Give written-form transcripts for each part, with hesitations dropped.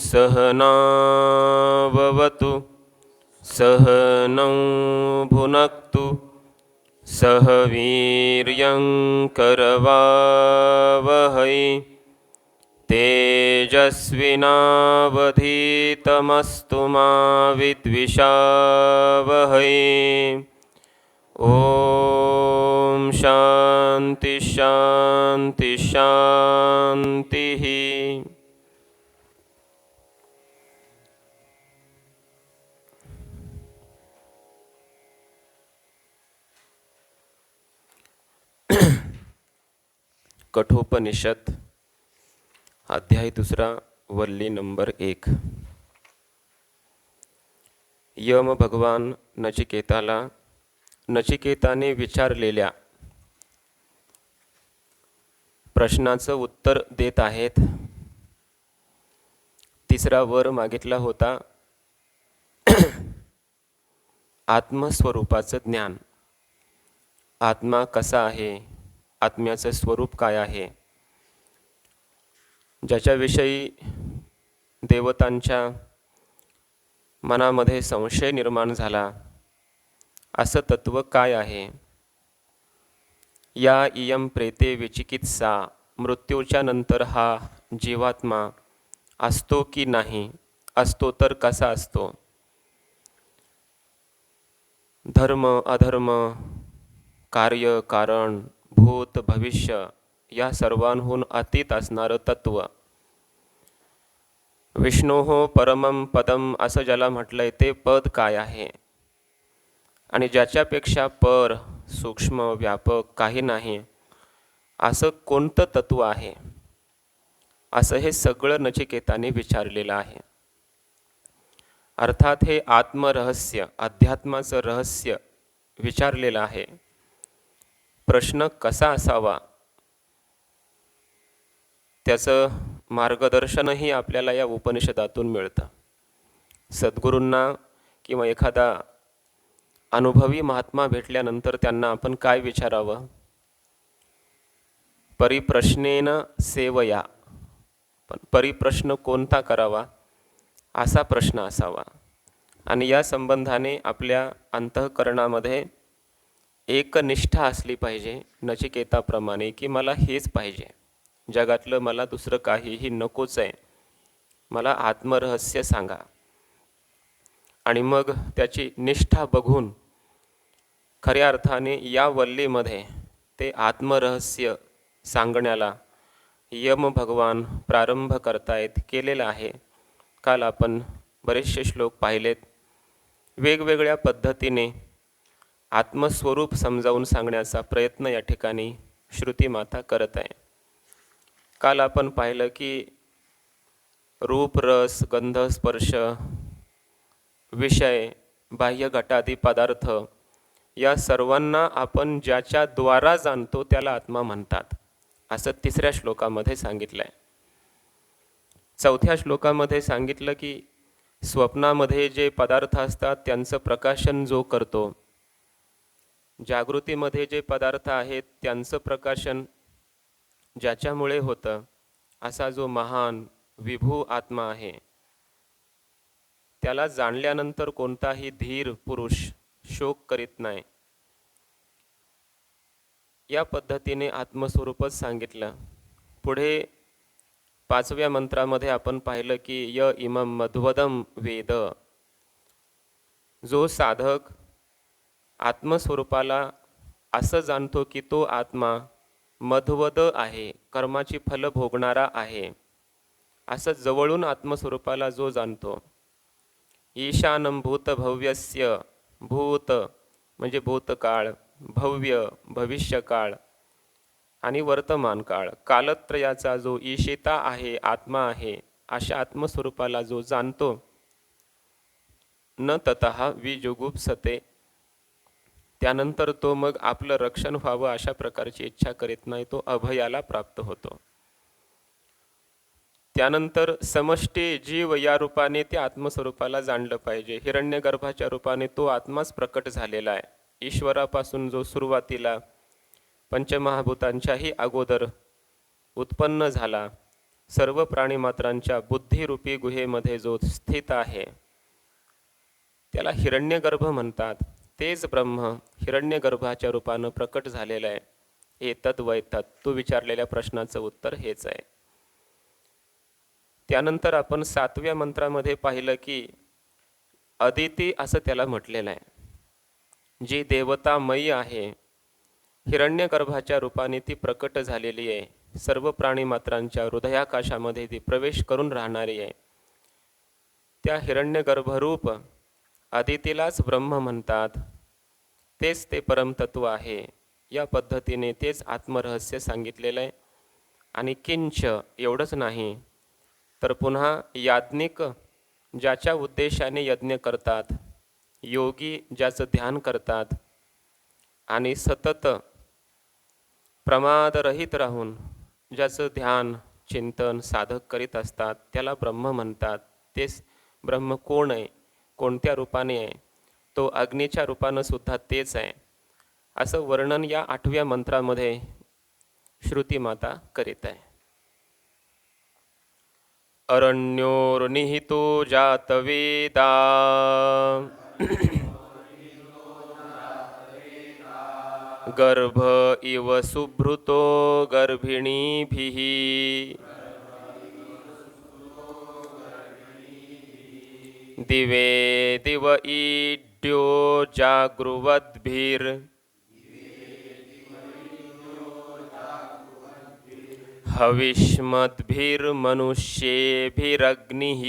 सहनाववतु सहनौ भुनक्तु सह वीर्यं करवावहै तेजस्विनावधीतमस्तु मा विद्विषावहै। ओम शांति शांति शांति। कठोपनिषद अध्याय 2 वल्ली नंबर 1। यम भगवान नचिकेताला नचिकेताने विचारलेल्या प्रश्नाचं उत्तर देत आहेत। तिसरा वर मागितला होता आत्मस्वरूपाचं ज्ञान। आत्मा कसा आहे, आत्म्याचं स्वरूप काय आहे, ज्याच्याविषयी देवतांच्या मनामध्ये संशय निर्माण झाला, असं तत्व काय आहे। या इयम प्रेते विचिकित्सा, मृत्यूच्या नंतर हा जीवात्मा असतो की नाही, असतो तर कसा असतो। धर्म अधर्म, कार्य कारण, भूत भविष्य या सर्वांहून अतीत असणारं तत्व। विष्णोः परमं पदम असं ज्याला म्हटलंय ते पद काय आहे, आणि ज्याच्यापेक्षा पर सूक्ष्म व्यापक काही नाही असं कोणतं तत्व आहे, असं हे सगळं नचिकेताने विचारलेलं आहे। अर्थात हे आत्मरहस्य, अध्यात्माचं रहस्य विचारलेलं आहे। प्रश्न कसा असावा त्याचं मार्गदर्शनही आपल्याला या उपनिषदातून मिळतं। सद्गुरूंना किंवा एखादा अनुभवी महात्मा भेटल्यानंतर त्यांना आपण काय विचारावं, परिप्रश्नेन सेवया, पण परिप्रश्न कोणता करावा असा प्रश्न असावा। आणि या संबंधाने आपल्या अंतःकरणामध्ये एकनिष्ठा असली पाहिजे, नचिकेताप्रमाणे की मला हेच पाहिजे, जगातलं मला दुसरं काहीही नकोच आहे, मला आत्मरहस्य सांगा। आणि मग त्याची निष्ठा बघून खऱ्या अर्थाने या वल्लीमध्ये ते आत्मरहस्य सांगण्याला यम भगवान प्रारंभ करतायत केलेला आहे। काल आपण बरेचसे श्लोक पाहिलेत। वेगवेगळ्या पद्धतीने आत्मस्वरूप समजावून सांगण्याचा प्रयत्न या ठिकाणी श्रुती माता करत आहे। काल आपण पाहिलं की रूप रस गंध स्पर्श विषय बाह्य घटादी पदार्थ या सर्वांना आपण ज्याच्या द्वारा जाणतो त्याला आत्मा म्हणतात, असं 3ऱ्या श्लोकामध्ये सांगितलं आहे। 4थ्या श्लोकामध्ये सांगितलं की स्वप्नामध्ये जे पदार्थ असतात त्यांचं प्रकाशन जो करतो, जागृतीमध्ये जे पदार्थ आहेत त्यांचं प्रकाशन ज्याच्यामुळे होतं, असा जो महान विभू आत्मा आहे त्याला जाणल्यानंतर कोणताही धीर पुरुष शोक करीत नाही। या पद्धतीने आत्मस्वरूपच सांगितलं। पुढे 5व्या मंत्रामध्ये आपण पाहिलं की य इमं मध्वदम वेद, जो साधक आत्मस्वरूपाला असं जाणतो की तो आत्मा मध्वद आहे, कर्माची फल भोगणारा आहे, असं जवळून आत्मस्वरूपाला जो जाणतो। ईशानं भूत भव्यस्य, भूत म्हणजे भूतकाळ, भव्य भविष्यकाळ आणि वर्तमान काळ, कालत्रयाचा जो ईशिता आहे, आत्मा आहे, अशा आत्मस्वरूपाला जो जाणतो, न ततः विजुगुप्सते, त्यानंतर तो मग आपलं रक्षण व्हावं अशा प्रकारची इच्छा करीत नाही, तो अभयाला प्राप्त होतो। त्यानंतर समष्टी जीव या रूपाने त्या आत्मस्वरूपाला जाणलं पाहिजे। हिरण्यगर्भाच्या रूपाने तो आत्माच प्रकट झालेला आहे। ईश्वरापासून जो सुरुवातीला पंचमहाभूतांच्याही अगोदर उत्पन्न झाला, सर्व प्राणीमात्रांच्या बुद्धिरूपी गुहेमध्ये जो स्थित आहे त्याला हिरण्यगर्भ म्हणतात. तेच ब्रह्म हिरण्यगर्भाच्या रूपानं प्रकट झालेलं आहे. एतद वैतत, तू विचारलेल्या प्रश्नाचं उत्तर हेच आहे. त्यानंतर आपण 7व्या मंत्रामध्ये पाहिलं की अदिती असं त्याला म्हटलेलं आहे. जी देवतामयी आहे, हिरण्यगर्भाच्या रूपाने ती प्रकट झालेली आहे. सर्व प्राणीमात्रांच्या हृदयाकाशामध्ये ती प्रवेश करून राहणारी आहे. त्या हिरण्यगर्भरूप अदितीलाच ब्रह्म म्हणतात. तेच ते परमतत्व आहे. या पद्धतीने तेच आत्मरहस्य सांगितलेलं आहे. आणि किंच एवढंच नाही तर पुन्हा याज्ञिक ज्याच्या उद्देशाने यज्ञ करतात, योगी ज्याचं ध्यान करतात आणि सतत प्रमादरहित राहून ज्याचं ध्यान चिंतन साधक करीत असतात त्याला ब्रह्म म्हणतात. तेच ब्रह्म कोण आहे, कोणत्या रूपाने आहे, तो अग्नीच्या रूपानं सुद्धा तेच आहे, असं वर्णन या 8व्या मंत्रामध्ये श्रुती माता करीत आहे. अरण्योर्निहितो जातवेदा गर्भ इव सुभृतो गर्भिणीभिः दिवे दिव ईड्यो जागृवद्भिर् हविष्मद्भिर्मनुष्येभिरग्निः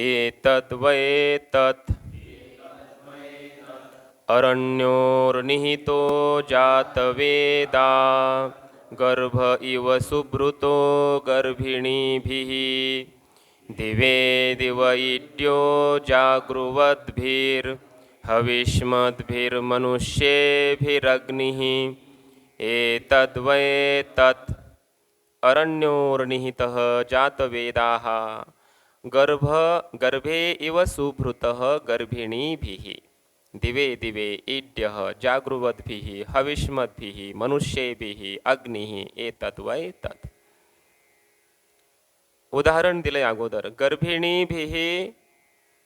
एतद्वैतत् अरण्योर्निहितो जातवेदा गर्भ इव सुभृतो गर्भिणीभिः दिवे दिव ईड्यो जागृवद्भिर् हविष्मद्भिर्मनुष्येभिरग्निः एतद्वैतत् अरण्योर्निहितः जातवेदाः गर्भे इव सुभृतः गर्भिणीभिः दिवे दिवे ईड्यः जागृवद्भिः हविष्मद्भिः मनुष्येभिः अग्निः एतद्वैतत्. उदाहरण दिले अगोदर. गर्भिणीभिः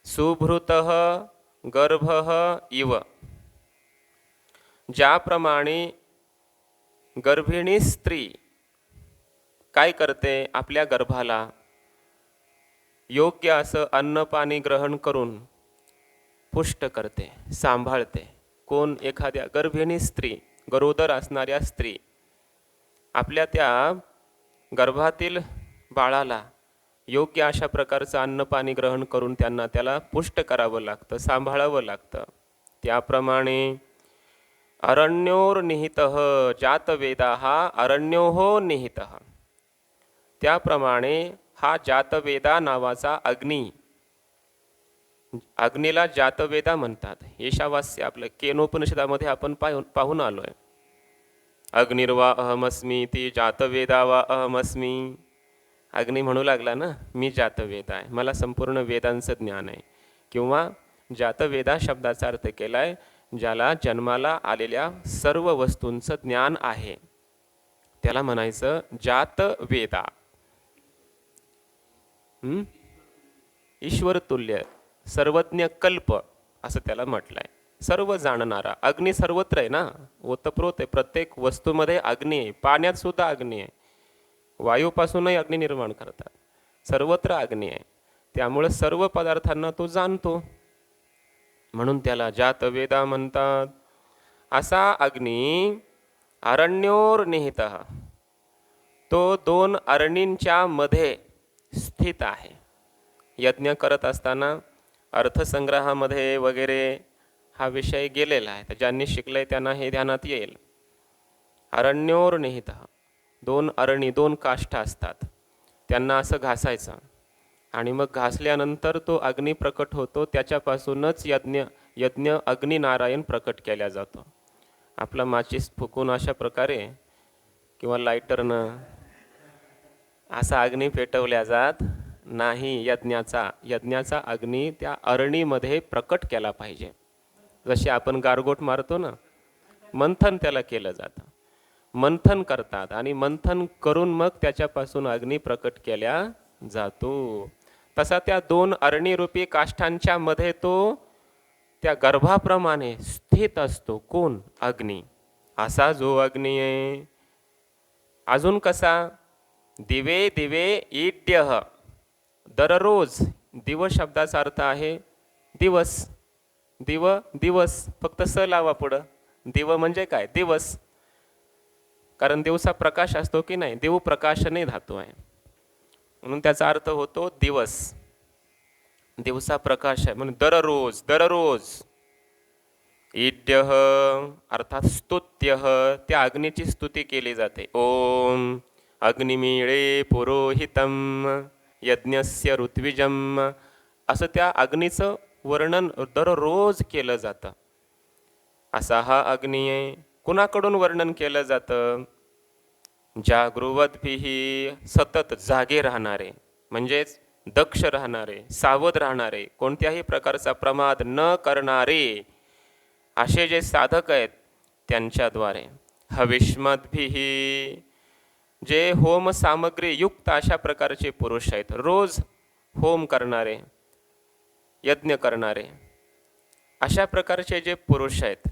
सुभृतः गर्भः इव. ज्याप्रमाणे गर्भिणी स्त्री काय करते, आपल्या गर्भाला योग्य असं अन्न पाणी ग्रहण करून पुष्ट करते, सांभाळते. कोण? एखाद्या गर्भिणी स्त्री, गरोदर असणाऱ्या स्त्री आपल्या त्या गर्भातील बाळाला योग्य अशा प्रकारचं अन्न पाणी ग्रहण करून त्याला पुष्ट करावं लागतं, सांभाळावं लागतं. त्याप्रमाणे अरण्योर्निहितः जातवेदाः अरण्योः निहितः. त्याप्रमाणे हा जातवेदा नावाचा अग्नी, अग्नीला जातवेदा म्हणतात. ईशावास्य आपलं केनोपनिषदामध्ये आपण पाहून आलोय. अग्निर्वा अहमस्मी ती जातवेदा वा अहमस्मी. अग्नी म्हणू लागला ना, मी जातवेद आहे, मला संपूर्ण वेदांचं ज्ञान आहे. किंवा जातवेदा शब्दाचा अर्थ केला आहे ज्याला जन्माला आलेल्या सर्व वस्तूंचं ज्ञान आहे, त्याला म्हणायचं जातवेदा. ईश्वर तुल्य सर्वज्ञ कल्प असं त्याला म्हटलंय. सर्व जाणणारा. अग्नी सर्वत्र आहे ना, ओतप्रोत आहे. प्रत्येक वस्तूमध्ये अग्नी आहे. पाण्यात सुद्धा अग्नी आहे. वायूपासूनही अग्नी निर्माण करतात. सर्वत्र अग्नी आहे. त्यामुळे सर्व पदार्थांना तो जाणतो, म्हणून त्याला जातवेदा म्हणतात. असा अग्नी अरण्योर्निहितः, तो 2 अरणींच्या मध्ये स्थित आहे. यज्ञ करत असताना अर्थसंग्रहामध्ये वगैरे हा विषय गेलेला आहे, तर ज्यांनी शिकलंय त्यांना हे ध्यानात येईल. अरण्योर्निहितः 2 अरणी, 2 काष्ठा असतात, त्यांना असं घासायचं आणि मग घासल्यानंतर तो अग्नी प्रकट होतो. त्याच्यापासूनच यज्ञ अग्निनारायण प्रकट केला जातो. आपला माचीस फुकून अशा प्रकारे किंवा लायटरनं असा अग्नी पेटवल्या जात नाही. यज्ञाचा अग्नी त्या अरणीमध्ये प्रकट केला पाहिजे. जसे आपण गारगोट मारतो ना, मंथन त्याला केलं जातं. मंथन करतात आणि मंथन करून मग त्याच्यापासून अग्नी प्रकट केल्या जातो. तसा त्या दोन अरणीरूपी काष्ठांच्या मध्ये तो त्या गर्भाप्रमाणे स्थित असतो. कोण? अग्नी. असा जो अग्नी आहे. अजून कसा? दिवे दिवे ईड्यः. दररोज. दिव शब्दाचा अर्थ आहे दिवस. दिव दिवस, फक्त स लावा पुढं. दिव म्हणजे काय? दिवस. कारण दिवसा प्रकाश असतो की नाही? दिव प्रकाशने धातू आहे म्हणून त्याचा अर्थ होतो दिवस. दिवसा प्रकाश आहे म्हणून दररोज. दररोज. ईड्यः अर्थात स्तुत्यः. त्या अग्नीची स्तुती केली जाते. ओम अग्निमीळे पुरोहितम यज्ञस्य ऋत्विजम. असं त्या अग्नीचं वर्णन दररोज केलं जातं. असा हा अग्नी आहे. कुणाकडून वर्णन केलं जातं? जागृवद्भिः. सतत जागे राहणारे, म्हणजेच दक्ष राहणारे, सावध राहणारे, कोणत्याही प्रकारचा प्रमाद न करणारे असे जे साधक आहेत त्यांच्याद्वारे. हविष्मद्भिः. जे होम सामग्री युक्त अशा प्रकारचे पुरुष आहेत, रोज होम करणारे, यज्ञ करणारे, अशा प्रकारचे जे पुरुष आहेत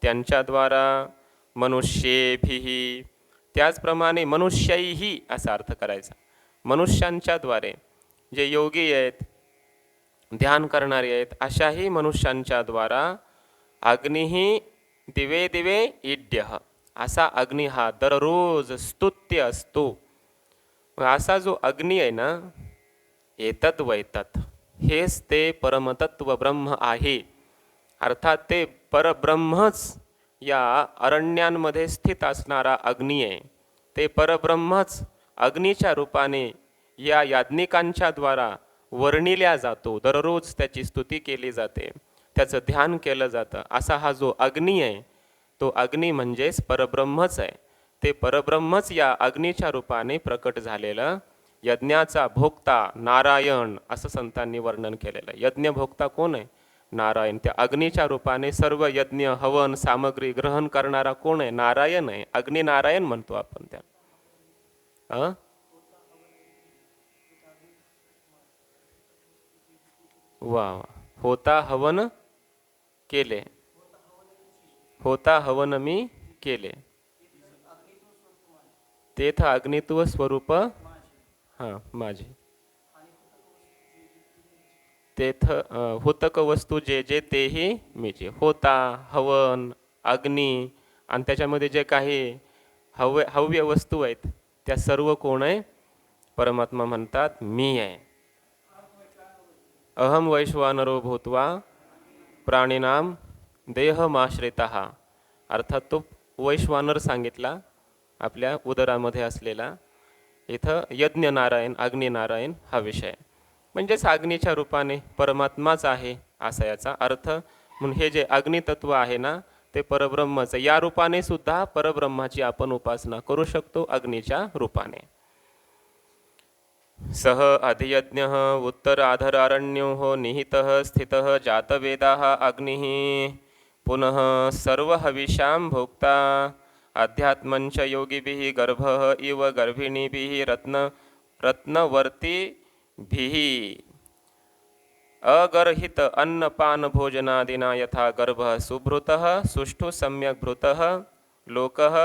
त्यांच्याद्वारा. मनुष्येभिः. त्याचप्रमाणे मनुष्यैही असा अर्थ करायचा. मनुष्यांच्याद्वारे जे योगी आहेत, ध्यान करणारे आहेत, अशाही मनुष्यांच्या द्वारा अग्निही दिवे दिवे ईड्यः. असा अग्नी हा दररोज स्तुत्य असतो. असा जो अग्नी आहे ना, एतत् वैतत्. हेच ते परमतत्व ब्रह्म आहे. अर्थात ते परब्रह्मच या अरण्यांमध्ये स्थित असणारा अग्नी आहे. ते परब्रह्मच अग्नीच्या रूपाने या याज्ञिकांच्या द्वारा वर्णिल्या जातो. दररोज त्याची स्तुती केली जाते, त्याचं ध्यान केलं जातं. असा हा जो अग्नी आहे तो अग्नी म्हणजेच परब्रह्मच आहे. ते परब्रह्मच या अग्नीच्या रूपाने प्रकट झालेलं यज्ञाचा भोक्ता नारायण असं संतांनी वर्णन केलेलं. यज्ञ भोक्ता कोण आहे? नारायण. त्या अग्नीच्या रूपाने सर्व यज्ञ हवन सामग्री ग्रहण करणारा कोण आहे? नारायण आहे. अग्नी नारायण म्हणतो आपण त्या. वा. होता हवन केले. होता हवन मी केले. तेथ अग्नित्व स्वरूप हां माझे. तेथ हुतक वस्तू जे जे तेही मीचे. होता, हवन, अग्नी आणि त्याच्यामध्ये जे काही हव्य वस्तू आहेत त्या सर्व कोण आहे? परमात्मा म्हणतात मी आहे. अहम वैश्वानरो भूत्वा प्राणिनाम देहमाश्रितः. अर्थात तो वैश्वानर सांगितला आपल्या उदरामध्ये असलेला. इथं यज्ञ नारायण, अग्निनारायण हा विषय. म्हणजेच अग्नीच्या रूपाने परमात्माच आहे असा याचा अर्थ. म्हणून हे जे अग्नितत्व आहे ना ते परब्रह्मच. या रूपाने सुद्धा परब्रह्माची आपण उपासना करू शकतो अग्नीच्या रूपाने. सह अधियज्ञः उत्तराधरारण्यो निहितः स्थितः जातवेदाः अग्निः पुनः सर्वहविषां भोक्ता अध्यात्मञ्च योगिभिः गर्भः इव गर्भिणीभिः रत्नवर्तिभिः अगर्हित अन्नपान भोजनादिना यथा गर्भः सुभृतः सुष्ठु सम्यक् भृतः लोकः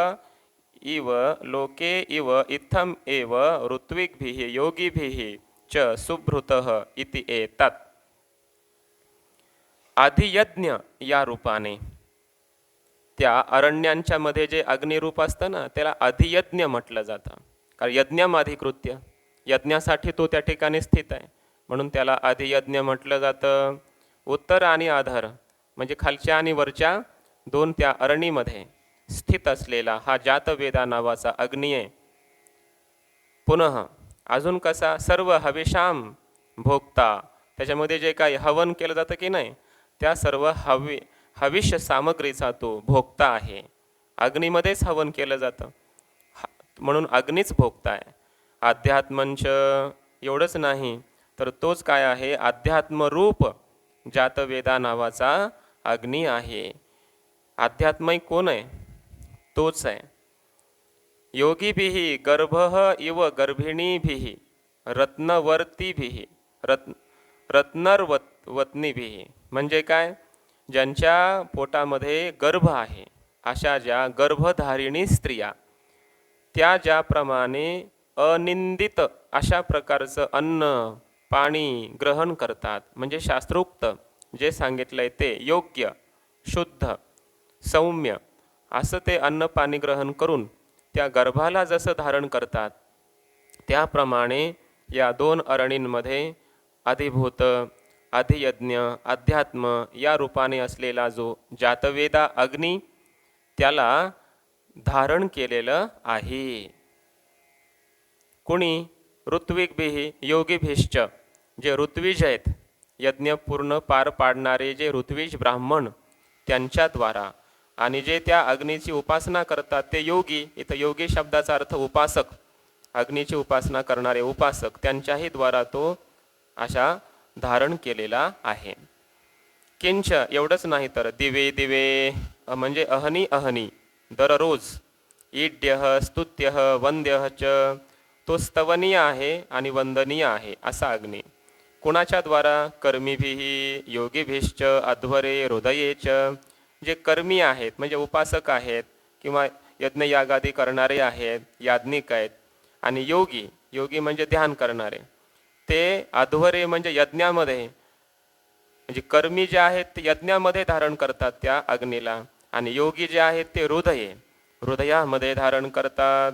इव लोके इव इत्थम एव ऋत्विग्भिः योगिभिः च सुभृतः इति एतत्. अधियज्ञ या रूपाने त्या अरण्यांच्या मध्ये जे अग्निरूप असतं ना त्याला अधियज्ञ म्हटलं जातं. कारण यज्ञमाधिकृत्य, यज्ञासाठी तो त्या ठिकाणी स्थित आहे म्हणून त्याला अधियज्ञ म्हटलं जातं. उत्तर आणि आधार म्हणजे खालच्या आणि वरच्या दोन त्या अरणीमध्ये स्थित असलेला हा जातवेदा नावाचा अग्नी आहे. पुनः अजून कसा? सर्व हविषाम भोक्ता. त्याच्यामध्ये जे काही हवन केलं जातं की नाही त्या सर्व हविष्य सामग्रीचा तो भोक्ता आहे. अग्नीमध्येच हवन केलं जातं म्हणून अग्नीच भोक्ता आहे. अध्यात्मंच एवढंच नाही तर तोच काय आहे? अध्यात्मरूप जातवेदा नावाचा अग्नी आहे. अध्यात्मिक कोण आहे? तोच आहे. योगिभिः गर्भः इव गर्भिणीभिः रत्नवर्तीभिः रत्नरवत्नीभिः म्हणजे काय, ज्यांच्या पोटामध्ये गर्भ आहे अशा ज्या गर्भधारिणी स्त्रिया त्या ज्याप्रमाणे अनिंदित अशा प्रकारचं अन्न पाणी ग्रहण करतात, म्हणजे शास्त्रोक्त जे सांगितलंय ते योग्य शुद्ध सौम्य असं ते अन्न पाणी ग्रहण करून त्या गर्भाला जसं धारण करतात, त्याप्रमाणे या दोन अरणींमध्ये अधिभूत अधियज्ञ अध्यात्म या रूपाने असलेला जो जातवेदा अग्नी त्याला धारण केलेलं आहे. कुणी ऋत्विकभिः योगिभिश्च जे ऋत्विज आहेत, यज्ञ पूर्ण पार पाडणारे जे ऋत्विज ब्राह्मण त्यांच्याद्वारा, आणि जे त्या अग्नीची उपासना करतात ते योगी, इथं योगी शब्दाचा अर्थ उपासक, अग्नीची उपासना करणारे उपासक त्यांच्याही द्वारा तो अशा धारण केलेला आहे. किंच एवढंच नाही तर दिवे दिवे म्हणजे अहनी अहनी दररोज, ईड्यः स्तुत्यः वंद्यः च तो स्तवनीय आहे आणि वंदनीय आहे असा अग्नी. कुणाच्या द्वारा, कर्मीभिः योगिभिश्च अध्वरे हृदयेच जे कर्मी आहेत म्हणजे उपासक आहेत किंवा यज्ञयागादी करणारे आहेत, याज्ञिक आहेत, आणि योगी योगी म्हणजे ध्यान करणारे ते अध्वरे म्हणजे यज्ञामध्ये, म्हणजे कर्मी जे आहेत ते यज्ञामध्ये धारण करतात त्या अग्नीला, आणि योगी जे आहेत ते हृदयामध्ये धारण करतात.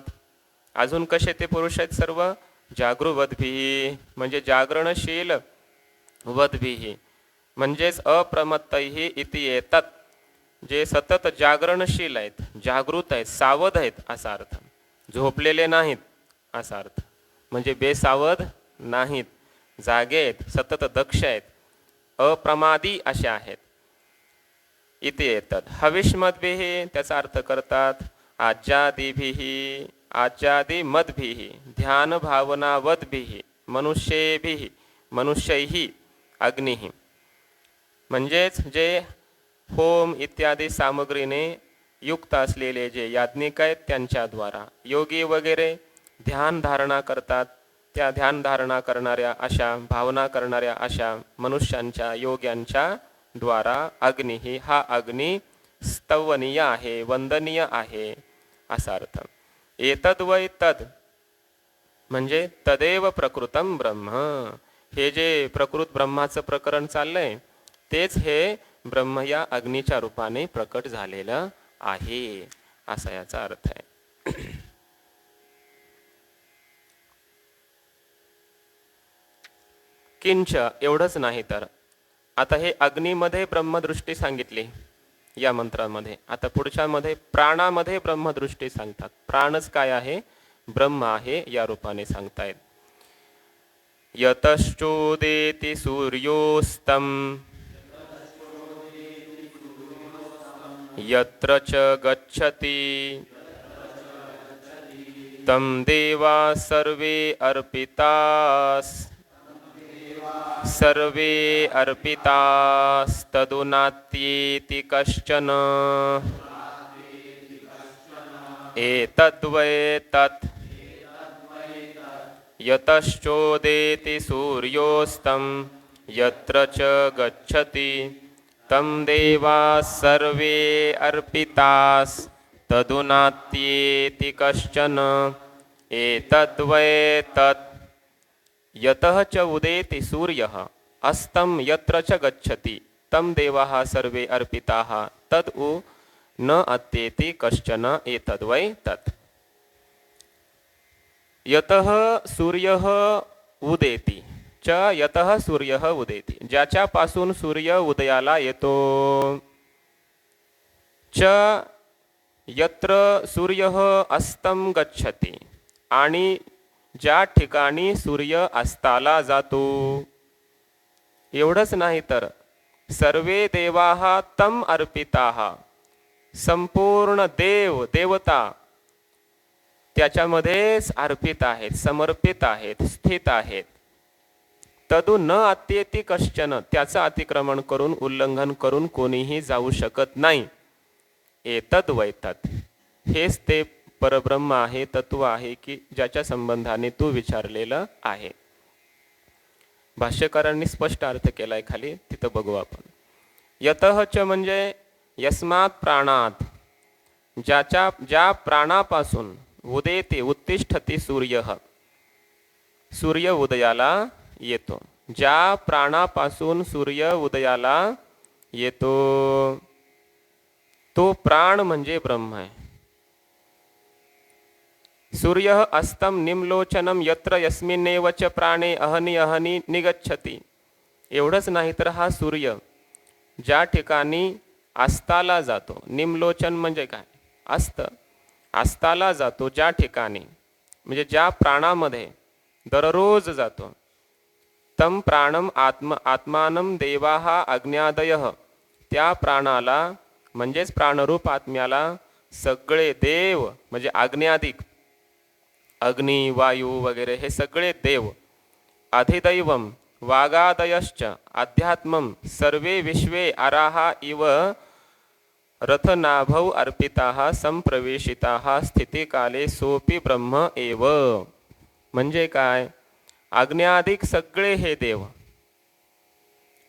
अजून कसे ते पुरुष आहेत सर्व, जागृवद्भिः म्हणजे जागरणशील, वद्भिः म्हणजेच अप्रमत्तैः इति येतात जे सतत जागरणशील आहेत, जागृत आहेत, सावध आहेत असा अर्थ, झोपलेले नाहीत असा अर्थ, म्हणजे बेसावध नाहीत, जागे आहेत, सतत दक्ष आहेत, अप्रमादी असे आहेत. इथे येतात हविष्मद्भिः त्याचा अर्थ करतात आज्यादिभिः आज्यादिमद्भिः ध्यान भावनावद्भिः मनुष्येभिः मनुष्यैः अग्निः म्हणजेच जे होम इत्यादी सामग्रीने युक्त असलेले जे याज्ञिक आहेत त्यांच्याद्वारा, योगी वगैरे ध्यान धारणा करतात, त्या ध्यान धारणा करणाऱ्या अशा भावना करणाऱ्या अशा मनुष्यांच्या योग्यांच्या द्वारा अग्नी हा अग्नी स्तवनीय आहे, वंदनीय आहे असा अर्थ. एतद् वै तद म्हणजे तदेव प्रकृतम ब्रह्म, हे जे प्रकृत ब्रह्माचं प्रकरण चाललंय तेच हे ब्रह्म या अग्नीच्या रूपाने प्रकट झालेलं आहे असा याचा अर्थ आहे. किंच एवढंच नाही तर, आता हे अग्नीमध्ये ब्रह्मदृष्टी सांगितली या मंत्रामध्ये, आता पुढच्या मध्ये प्राणामध्ये ब्रह्मदृष्टी सांगतात. प्राणच काय आहे, ब्रह्म आहे या रूपाने सांगतायत. यतश्चोदेति सूर्योस्तम यत्र च गच्छति तं देवा सर्वे अर्पितास् सर्वे अर्पितास्तदुनात्येति कश्चन एतद्वै तत् यतश्चोदेति सूर्योस्तं यत्र च गच्छति तं देवाः सर्वे अर्पितास्तदुनात्येति कश्चन एतद्वै तत् यतः च उदेति सूर्यः अस्तं यत्र च गच्छति तं देवाः सर्वे अर्पिताः तद् उ न अत्येति कश्चन एतद्वै तत्. यतः सूर्यः उदेति च यतः सूर्यः उदेति ज्याच्यापासून सूर्य उदयाला येतो, च यत्र सूर्यः अस्तं गच्छति आणि ज्या ठिकाणी सूर्य अस्ताला जातो. एवढंच नाही तर सर्वे देवाः तम अर्पिताः संपूर्ण देव देवता त्याच्यामध्येच अर्पित आहेत, समर्पित आहेत, स्थित आहेत. तदु न अत्येति कश्चन त्याचं अतिक्रमण करून उल्लंघन करून कोणीही जाऊ शकत नाही. एतद् वै तत् हेच ते परब्रह्म आहे, तत्व आहे की ज्याच्या संबंधाने तू विचारलेलं आहे. भाष्यकारांनी स्पष्ट अर्थ केलाय खाली, तिथं बघू आपण. यतः च म्हणजे यस्मात् प्राणात, ज्या प्राणापासून उदेते उत्तिष्ठती सूर्य, सूर्य उदयाला येतो. ज्या प्राणापासून सूर्य उदयाला येतो तो प्राण म्हणजे ब्रह्म आहे. सूर्य अस्तम निम्लोचनम यत्र यस्मिन्नेव च प्राणे अहनी अहनी निगच्छति. एवढंच नाही तर हा सूर्य ज्या ठिकाणी अस्ताला जातो, निम्लोचन म्हणजे काय, अस्ताला जातो ज्या ठिकाणी, म्हणजे ज्या प्राणामध्ये दररोज जातो. तम प्राणम आत्मानं देवाः अज्ञादयः. त्या प्राणाला म्हणजेच प्राणरूप आत्म्याला सगळे देव म्हणजे आज्ञादिक, अग्नी वायू वगैरे हे सगळे देव, अधिदैवम वागादयश्च अध्यात्मम सर्वे विश्वे आराहा इव रथनाभौ अर्पिताः संप्रवेशिताः स्थितिकाले सोपी ब्रह्म एव. म्हणजे काय, अग्न्यादिक सगळे हे देव,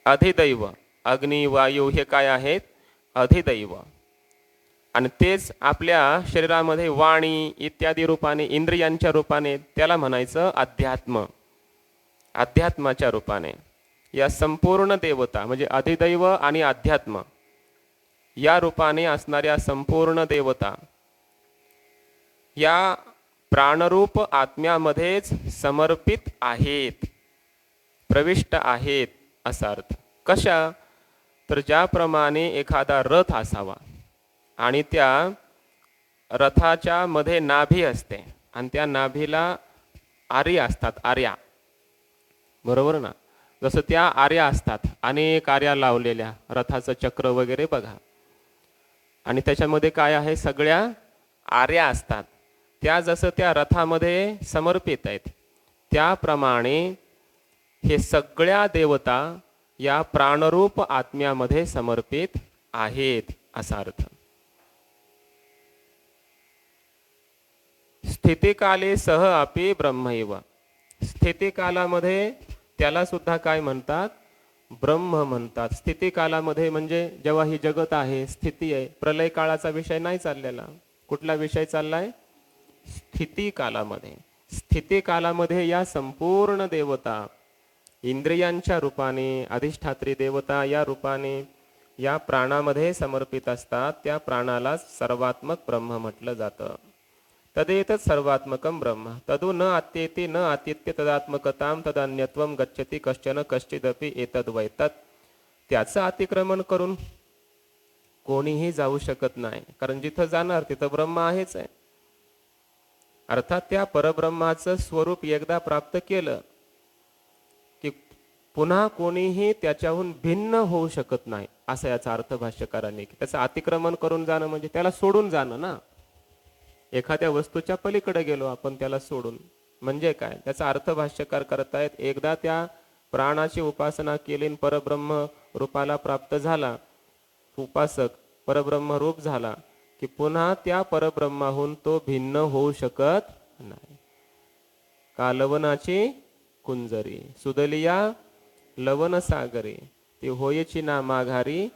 अधिदैव अग्नी वायू हे काय आहेत, अधिदैव. आणि तेच आपल्या शरीरामध्ये वाणी इत्यादी रूपाने, इंद्रियांच्या रूपाने, त्याला म्हणायचं अध्यात्म. अध्यात्माच्या रूपाने या संपूर्ण देवता म्हणजे अधिदैव आणि अध्यात्म या रूपाने असणाऱ्या संपूर्ण देवता या प्राणरूप आत्म्यामध्येच समर्पित आहेत, प्रविष्ट आहेत असा अर्थ. कशा, तर ज्याप्रमाणे एखादा रथ असावा आणि त्या रथाच्या मध्ये नाभी असते आणि त्या नाभीला आर्या असतात, आर्या, बरोबर ना. जसं त्या आर्या असतात, अनेक आर्या लावलेल्या, रथाचं चक्र वगैरे बघा, आणि त्याच्यामध्ये काय आहे, सगळ्या आर्या असतात. त्या जसं त्या रथामध्ये समर्पित आहेत, त्याप्रमाणे हे सगळ्या देवता या प्राणरूप आत्म्यामध्ये समर्पित आहेत असा अर्थ. स्थितिकाले सह अपि ब्रह्मैव. स्थितिकालामध्ये त्याला सुद्धा काय म्हणतात, ब्रह्म म्हणतात. स्थितिकालामध्ये म्हणजे जेव्हा ही जगत आहे, स्थिती आहे, प्रलय काळाचा विषय नाही चाललेला. कुठला विषय चाललाय, स्थिती कालामध्ये. स्थिती कालामध्ये या संपूर्ण देवता इंद्रियांच्या रूपाने, अधिष्ठात्री देवता या रूपाने या प्राणामध्ये समर्पित असतात. त्या प्राणाला सर्वात्मक ब्रह्म म्हटलं जातं. तदेतत् सर्वात्मकं ब्रह्म तदु न आत्येति न आतिथ्य तदात्मकतां तदन्यत्वं गच्छति कश्चन कश्चिदपि एतद्वैतत्. त्याचं अतिक्रमण करून कोणीही जाऊ शकत नाही, कारण जिथं जाणार तिथं ब्रह्म आहेच आहे. अर्थात त्या परब्रह्माचं स्वरूप एकदा प्राप्त केलं की पुन्हा कोणीही त्याच्याहून भिन्न होऊ शकत नाही, असा याचा अर्थ भाष्यकारांनी. त्याचं अतिक्रमण करून जाणं म्हणजे त्याला सोडून जाणं ना. एखाद्या वस्तूच्या पलीकडे गेलो आपण त्याला सोडून, म्हणजे काय, त्याचा अर्थ भाष्यकार करतायत. एकदा त्या प्राणाची उपासना केली, परब्रह्म रूपाला प्राप्त झाला, उपासक परब्रह्म रूप झाला की पुन्हा त्या परब्रह्माहून तो भिन्न होऊ शकत नाही. का लवणाची कुंजरी सुदलिया लवण सागरी, ती होयची ना माघारी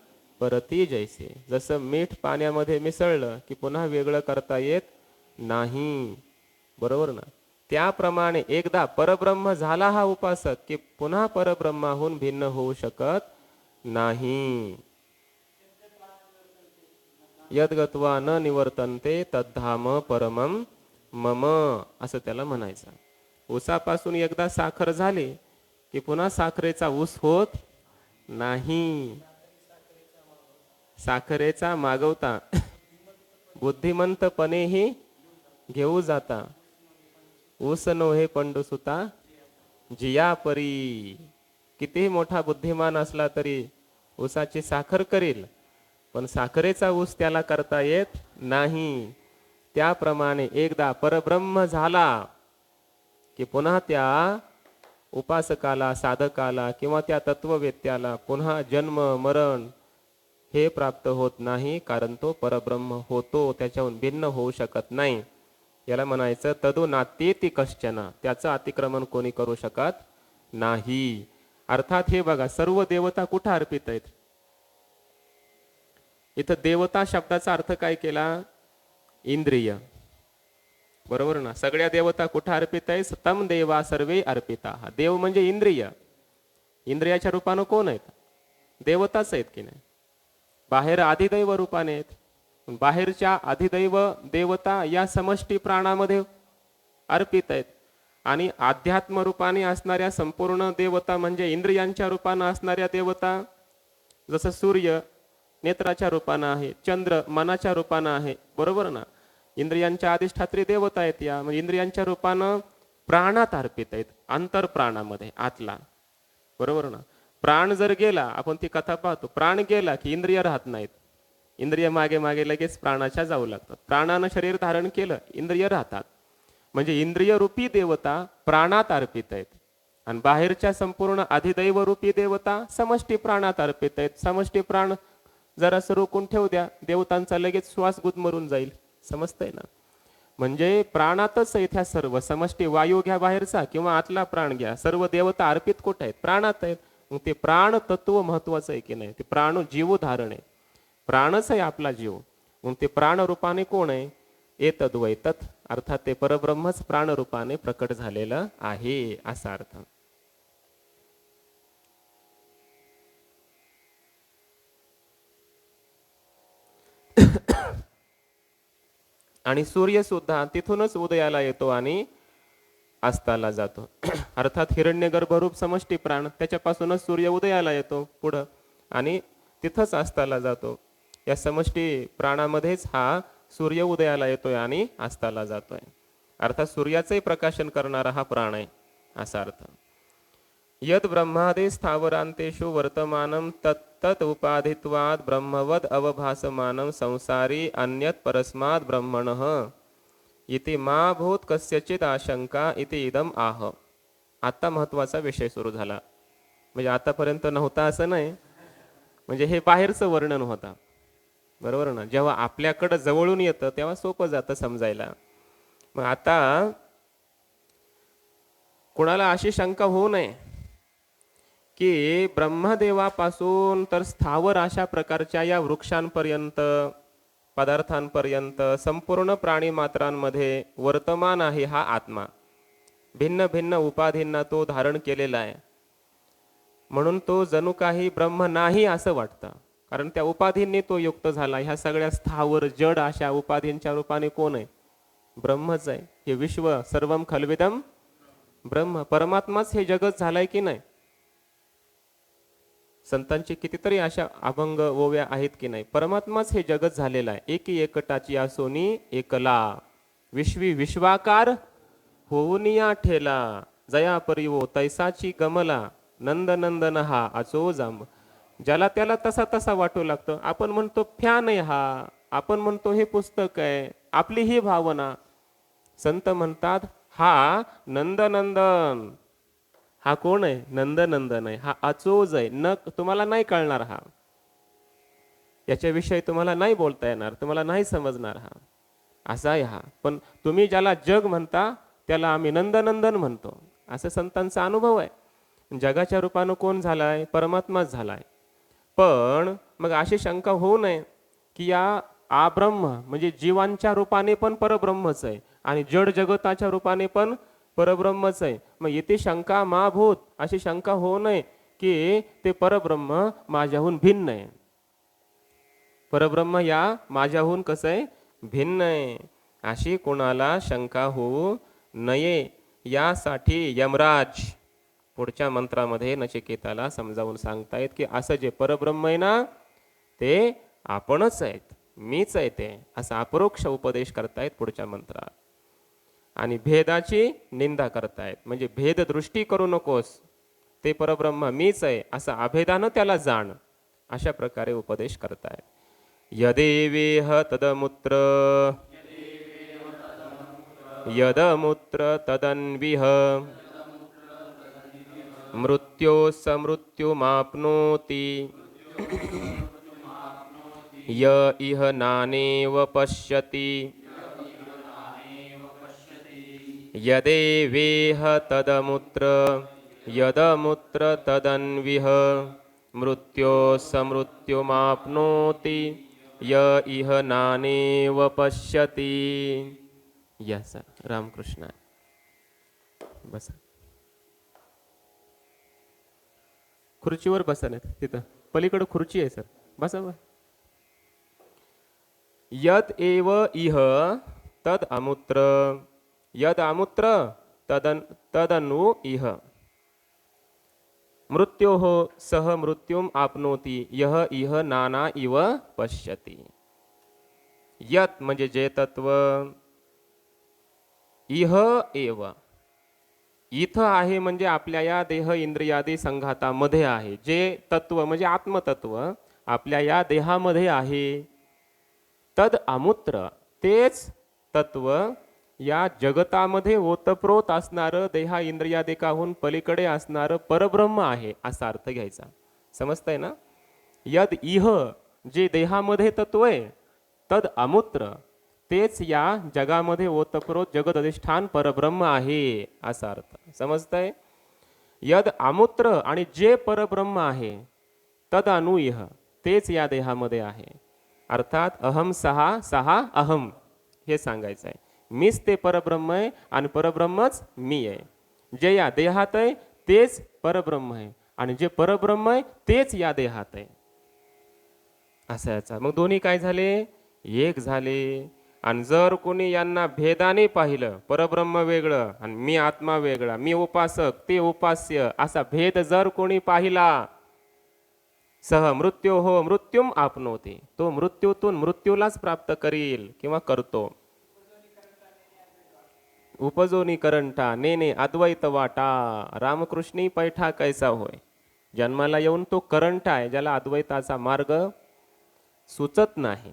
परती जैसे. जसं मीठ पाण्यामध्ये मिसळलं की पुन्हा वेगळं करता येत नाही, बरोबर ना. त्याप्रमाणे एकदा परब्रह्म झाला हा उपासक की पुन्हा परब्रह्माहून भिन्न होऊ शकत नाही. यद्गत्वा न निवर्तन्ते तद्धाम परमं मम, असं त्याला म्हणायचं. ऊसापासून एकदा साखर झाली की पुन्हा साखरेचा ऊस होत नाही. साखरेचा मागवता बुद्धिमंतपणेही घेऊ जाता, ऊस नोहे पंडुसुता जिया परी. कितीही मोठा बुद्धिमान असला तरी ऊसाची साखर करील, पण साखरेचा ऊस त्याला करता येत नाही. त्याप्रमाणे एकदा परब्रह्म झाला की पुन्हा त्या उपासकाला, साधकाला किंवा त्या तत्ववेत्याला पुन्हा जन्म मरण हे प्राप्त होत नाही, कारण तो परब्रह्म होतो, त्याच्याहून भिन्न होऊ शकत नाही. याला म्हणायचं तदो नात्येति कश्चन, त्याचं अतिक्रमण कोणी करू शकत नाही. अर्थात हे बघा, सर्व देवता कुठं अर्पित आहेत? इथं देवता शब्दाचा अर्थ काय केला? इंद्रिय. बरोबर ना? सगळ्या देवता कुठं अर्पित आहे? तम देवा सर्वे अर्पिता. देव म्हणजे इंद्रिय. इंद्रियाच्या रूपानं कोण आहेत? देवताच आहेत की नाही? बाहेर अधिदैव रूपाने आहेत. बाहेरच्या अधिदैव देवता या समष्टी प्राणामध्ये अर्पित आहेत. आणि अध्यात्म रूपाने असणाऱ्या संपूर्ण देवता म्हणजे इंद्रियांच्या रूपानं असणाऱ्या देवता, जसं सूर्य नेत्राच्या रूपानं आहे, चंद्र मनाच्या रूपानं आहे. बरोबर ना? इंद्रियांच्या अधिष्ठात्री देवता आहेत या, म्हणजे इंद्रियांच्या रूपानं प्राणात अर्पित आहेत, अंतरप्राणामध्ये आतला. बरोबर ना? प्राण जर गेला, आपण ती कथा पाहतो, प्राण गेला की इंद्रिय राहत नाहीत. इंद्रिय मागे मागे लगेच प्राणाच्या जाऊ लागतात. प्राणानं शरीर धारण केलं, इंद्रिय राहतात. म्हणजे इंद्रिय रूपी देवता प्राणात अर्पित आहेत आणि बाहेरच्या संपूर्ण अधिदैव रूपी देवता समष्टी प्राणात अर्पित आहेत. समष्टी प्राण जरा रोखून ठेवू द्या, देवतांचा लगेच श्वास गुदमरून जाईल. समजतंय ना? म्हणजे प्राणातच आहेत ह्या सर्व. समष्टी वायू घ्या बाहेरचा किंवा आतला प्राण घ्या, सर्व देवता अर्पित कुठे आहेत? प्राणात आहेत. मग ते प्राण तत्व महत्वाचं आहे की नाही? ते प्राण जीव धारण आहे, प्राणच आहे आपला जीव. मग ते प्राण रूपाने कोण आहे? एतद्वैतत, अर्थात ते परब्रह्मच प्राण रूपाने प्रकट झालेलं आहे, असा अर्थ. आणि सूर्य सुद्धा तिथूनच उदयाला येतो आणि अस्ताला जातो. अर्थात हिरण्यगर्भ रूप समष्टी प्राण, त्याच्यापासूनच सूर्य उदयाला येतो पुढं आणि तिथंच अस्ताला जातो. या समष्टी प्राणामध्येच हा सूर्य उदयाला येतोय आणि अस्ताला जातोय. अर्थात सूर्याचंही प्रकाशन करणारा हा प्राण आहे, असा अर्थ. यद ब्रह्मादि स्थावरांतेषु वर्तमानं तत्तत उपाधित्वाद ब्रह्मवद अवभासमानं संसारी अन्यत परस्माद ब्रह्मणः इति मा भूत कस्यचित आशंका इति इदम आह. आता महत्वाचा विषय सुरू झाला. म्हणजे आतापर्यंत नव्हता असं नाही, म्हणजे हे बाहेरचं वर्णन होता. बरोबर ना? जेव्हा आपल्याकडं जवळून येतं तेव्हा सोपं जातं समजायला. मग आता कुणाला अशी शंका होऊ नये की ब्रह्मदेवापासून तर स्थावर अशा प्रकारच्या या वृक्षांपर्यंत, पदार्थांपर्यंत संपूर्ण प्राणी मात्रांमध्ये वर्तमान आहे हा आत्मा. भिन्न भिन्न उपाधींना तो धारण केलेला आहे, म्हणून तो जणू काही ब्रह्म नाही असं वाटतं. कारण त्या उपाधींनी तो युक्त झाला. ह्या सगळ्या स्थावर जड अशा उपाधींच्या रूपाने कोण आहे? ब्रह्मच आहे. हे विश्व सर्वम खलविदम ब्रह्म, परमात्माच हे जगत झालाय की नाही? संतांची कितीतरी अशा अभंग ओव्या आहेत की नाही? परमात्माच हे जगत झालेलं आहे. एकी एकटाची आसोनी एकला, विश्वी विश्वाकार होऊनिया ठेला, जया परिवो तैसाची गमला, नंद नंदन हा अचो जांब. ज्याला त्याला तसा तसा वाटू लागतं. आपण म्हणतो फॅन आहे हा, आपण म्हणतो हे पुस्तक आहे, आपली ही भावना. संत म्हणतात हा नंदनंदन. हा कोण आहे? नंदनंदन आहे. हा अचोज आहे. न तुम्हाला नाही कळणार, हा याच्याविषयी तुम्हाला नाही बोलता येणार, तुम्हाला नाही समजणार हा, असा आहे हा. पण तुम्ही ज्याला जग म्हणता त्याला आम्ही नंदनंदन म्हणतो, असं संतांचा अनुभव आहे. जगाच्या रूपानं कोण झालाय? परमात्माच झालाय. पण मग अशी शंका होऊ नये की या आब्रह्म म्हणजे जीवांच्या रूपाने पण परब्रह्मच आहे आणि जड जगताच्या रूपाने पण परब्रह्मच आहे. मग इथे शंका माभूत, अशी शंका होऊ नये की ते परब्रह्म माझ्याहून भिन्न आहे. परब्रह्म या माझ्याहून कसं आहे? भिन्न आहे. अशी कोणाला शंका होऊ नये यासाठी यमराज पुढच्या मंत्रामध्ये नचिकेताला समजावून सांगतायत की असं जे परब्रह्म आहे ना ते आपणच आहेत, मीच आहे ते, असा अपरोक्ष उपदेश करतायत पुढच्या मंत्रात. आणि भेदाची निंदा करतायत, म्हणजे भेद दृष्टी करू नकोस, ते परब्रह्म मीच आहे असं अभेदानं त्याला जाण, अशा प्रकारे उपदेश करतायत. यदेवेह तदमुत्र यदमुत्र तदन्विह मृत्यो समृत्युमाप्नोति य इह नानेव पश्यति यदेवेह तदमुत्र यदमुत्र तदन्विह मृत्यो समृत्युमाप्नोति य इह नानेव पश्यति. या सर रामकृष्ण. बसा खुर्चीवर बसा. नाही तिथं पलीकडे खुर्ची आहे सर. बसा. यद एव इह तद अमुत्र यद अमुत्र तदनु इह मृत्योः सह मृत्युम आपनोति यह इह नाना इव पश्यति. यत म्हणजे जे तत्व, इह एव इथं आहे म्हणजे आपल्या या देह इंद्रियादी संघातामध्ये आहे. जे तत्व म्हणजे आत्मतत्व आपल्या या देहामध्ये आहे. तद अमूत्र तेच तत्व या जगतामध्ये ओतप्रोत असणारं देहा इंद्रियादिकाहून पलीकडे असणारं परब्रह्म आहे असा अर्थ घ्यायचा. समजतंय ना. यद इह जे देहामध्ये तत्व आहे तद अमूत्र तेच या जगामध्ये ओतप्रोत जगत अधिष्ठान परब्रह्म आहे असा अर्थ. समजतंय. यद अमूत्र आणि जे परब्रह्म आहे तद अनु इह तेच या देहामध्ये आहे. अर्थात अहम सहा सहा अहम हे सांगायचं आहे. मीच ते परब्रह्म आहे आणि परब्रह्मच मी आहे. जे या देहात आहे तेच परब्रह्म आहे आणि जे परब्रह्म आहे तेच या देहात आहे असं याचा. मग दोन्ही काय झाले, एक झाले. आणि जर कोणी यांना भेदाने पाहिलं, परब्रह्म वेगळं आणि मी आत्मा वेगळा, मी उपासक ते उपास्य, असा भेद जर कोणी पाहिला, सह मृत्यू हो मृत्युम आपनोती, तो मृत्यूतून मृत्यूलाच प्राप्त करील किंवा करतो. उपजोनी करंटा नेने अद्वैत वाटा रामकृष्णी पैठा कैसा होय. जन्माला येऊन तो करंट आहे ज्याला अद्वैताचा मार्ग सुचत नाही.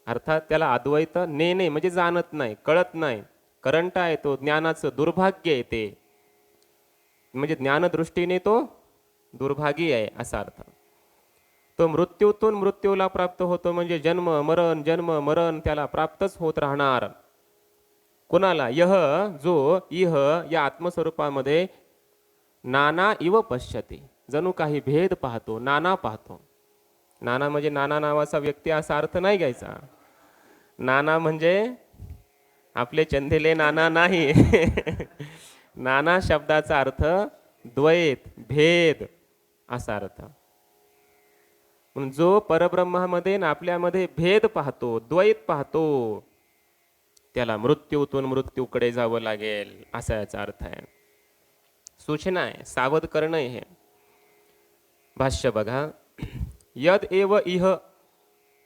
अर्थात त्याला अद्वैत नेणे म्हणजे जाणत नाही, कळत नाही. करंट आहे तो, ज्ञानाचं दुर्भाग्य आहे ते, म्हणजे ज्ञानदृष्टीने तो दुर्भागी आहे असा अर्थ. तो मृत्यूतून मृत्यूला प्राप्त होतो म्हणजे जन्म मरण त्याला प्राप्तच होत राहणार. कोणाला, यह जो इह या आत्मस्वरूपामध्ये नाना इव पश्यते, जणू काही भेद पाहतो, नाना पाहतो. नाना म्हणजे नाना नावाचा व्यक्ती असा अर्थ नाही घ्यायचा. नाना म्हणजे आपले चंदेले नाना नाही. नाना शब्दाचा अर्थ द्वैत, भेद असा अर्थ. म्हणून जो परब्रह्मामध्ये ना आपल्यामध्ये भेद पाहतो, द्वैत पाहतो, त्याला मृत्यूतून मृत्यूकडे जावं लागेल असा याचा अर्थ आहे. सूचना आहे, सावध करणं हे. भाष्य बघा. यद एव इह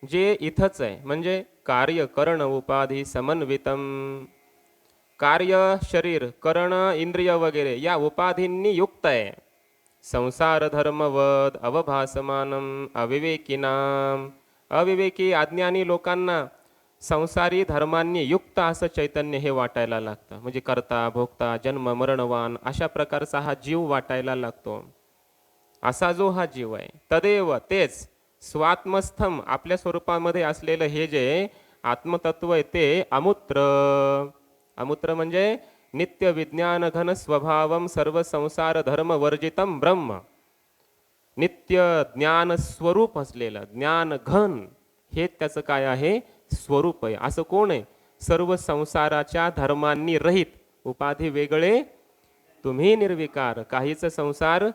जे इथंच आहे म्हणजे कार्य करण उपाधी समन्वितम. कार्य शरीर, करण इंद्रिय वगैरे या उपाधींनी युक्त आहे. संसार धर्मवद अवभासमानम अविवेकीनाम, अविवेकी अज्ञानी लोकांना संसारी धर्मांनी युक्त असं चैतन्य हे वाटायला लागतं. म्हणजे कर्ता भोक्ता जन्म मरणवान अशा प्रकारचा हा जीव वाटायला लागतो. असा जो हा जीव आहे तदेव तेच स्वात्मस्थम आपल्या स्वरूपामध्ये असलेलं हे जे आत्मतत्व आहे ते अमूत्र. अमूत्र म्हणजे नित्य विज्ञान घन स्वभावम सर्व संसार धर्म वर्जितम ब्रह्म. नित्य ज्ञान स्वरूप असलेलं ज्ञान घन हे त्याचं काय आहे, स्वरूप आहे. असं कोण आहे, सर्व संसाराच्या धर्मांनी रहित, उपाधी वेगळे तुम्ही निर्विकार, काहीच संसार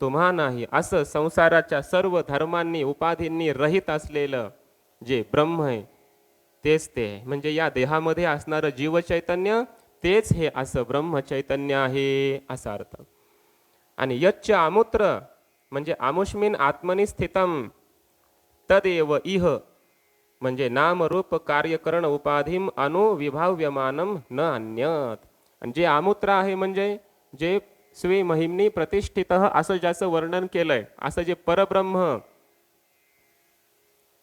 तुम्हा नाही, असं संसाराच्या सर्व धर्मांनी उपाधींनी रहित असलेलं जे ब्रह्म आहे तेच ते. म्हणजे या देहामध्ये असणारं जीवचैतन्य तेच हे असं ब्रह्म चैतन्य आहे असा अर्थ. आणि यच्च अमूत्र म्हणजे आमुष्मिन आत्मनि स्थितम तदेव इह म्हणजे नाम रूप कार्यकरण उपाधीम अनुविभाव्यमानम न अन्यत. आणि जे अमूत्र आहे म्हणजे जे स्वी महिमनी प्रतिष्ठित असं ज्याचं वर्णन केलंय, असं जे परब्रह्म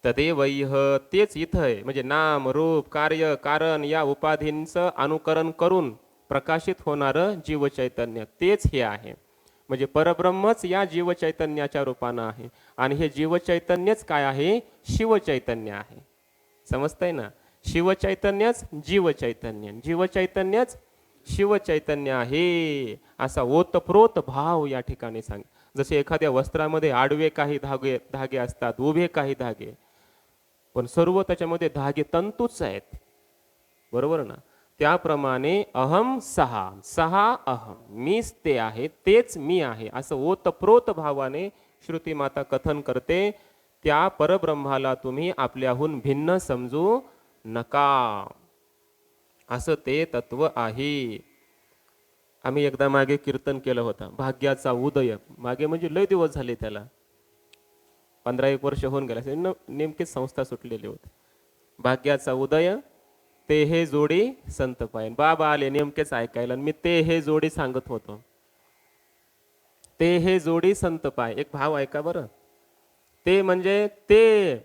तदेव इह तेच इथं आहे. म्हणजे नाम रूप कार्य कारण या उपाधींचं अनुकरण करून प्रकाशित होणारं जीवचैतन्य तेच हे आहे. म्हणजे परब्रह्मच या जीवचैतन्याच्या रूपानं आहे आणि हे जीवचैतन्यच काय आहे, शिवचैतन्य आहे. समजतंय ना. शिवचैतन्यच जीवचैतन्य, जीवचैतन्यच शिव चैतन्य आहे असा ओतप्रोत भाव या ठिकाणी सांग. जसे एखाद्या वस्त्रामध्ये आडवे काही धागे धागे असतात, उभे काही धागे, पण सर्व त्याच्यामध्ये धागे तंतूच आहेत, बरोबर ना. त्याप्रमाणे अहम सहा सहा अहम, मीच ते आहे, तेच मी आहे असं ओतप्रोत भावाने श्रुती माता कथन करते. त्या परब्रह्माला तुम्ही आपल्याहून भिन्न समजू नका, असं ते तत्व आहे. आम्ही एकदा मागे कीर्तन केलं होतं, भाग्याचा उदय. मागे म्हणजे लय दिवस झाले त्याला, 15-1 वर्ष होऊन गेला, नेमकीच संस्था सुटलेली होती. भाग्याचा उदय ते हे जोडी संत पायन. बाबा आले नेमकेच ऐकायला, मी ते हे जोडी सांगत होतो. ते हे जोडी संत पाय. एक भाव ऐका बरं. ते म्हणजे ते